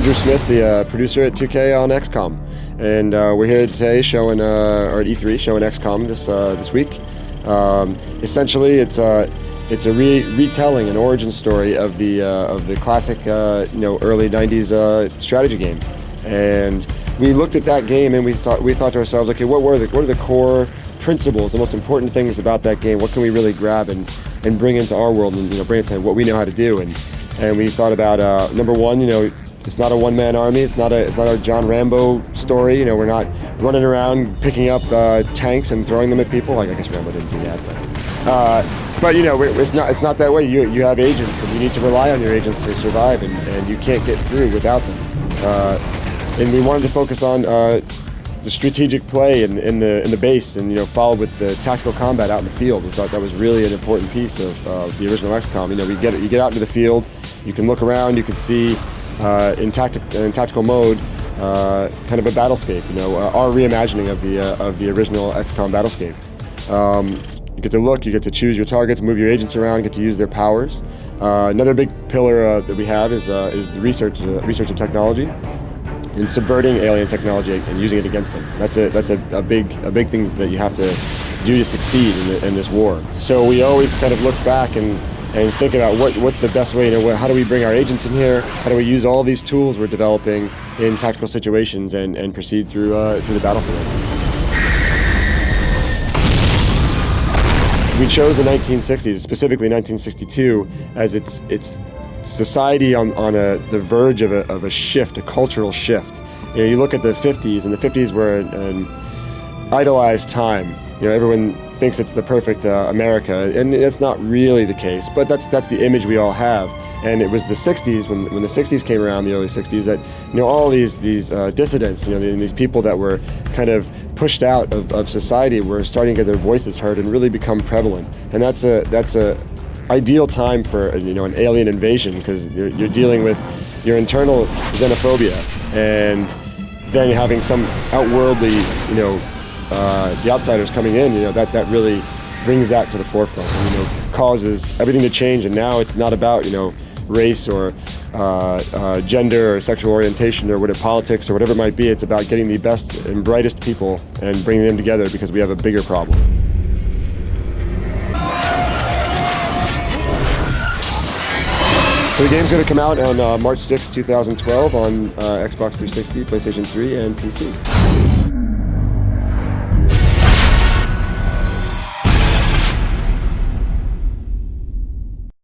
Drew Smith, the producer at 2K on XCOM, and we're here today showing, or at E3, showing XCOM this week. Essentially, it's a retelling, an origin story of the classic, early '90s strategy game. And we looked at that game and we thought to ourselves, okay, what are the core principles, the most important things about that game? What can we really grab and bring into our world and bring it to what we know how to do? And we thought about number one, it's not a one-man army. It's not a John Rambo story. We're not running around picking up tanks and throwing them at people. Like, I guess Rambo didn't do that, but it's not that way. You have agents, and you need to rely on your agents to survive, and you can't get through without them. And we wanted to focus on the strategic play in the base, and followed with the tactical combat out in the field. We thought that was really an important piece of the original XCOM. You get out into the field, you can look around, you can see in tactical mode kind of a battlescape. Our reimagining of the original XCOM battlescape. You get to look, you get to choose your targets, move your agents around, get to use their powers. Another big pillar that we have is the research and technology, and subverting alien technology and using it against them. That's a big thing that you have to do to succeed in this war. So we always kind of look back and think about what's the best way. How do we bring our agents in here? How do we use all these tools we're developing in tactical situations and proceed through the battlefield? We chose the 1960s, specifically 1962, as its society on the verge of a shift, a cultural shift. You look at the 50s, and the 50s were an idolized time. Everyone thinks it's the perfect America, and that's not really the case, but that's the image we all have. And it was the 60s, when the 60s came around, the early 60s, that all these dissidents, these people that were kind of pushed out of society were starting to get their voices heard and really become prevalent. And that's a ideal time for an alien invasion, because you're dealing with your internal xenophobia, and then having some outworldly, the outsiders coming in, that really brings that to the forefront, and, causes everything to change. And now it's not about race or gender or sexual orientation or politics or whatever it might be. It's about getting the best and brightest people and bringing them together, because we have a bigger problem. So the game's going to come out on March 6, 2012 on Xbox 360, PlayStation 3, and PC.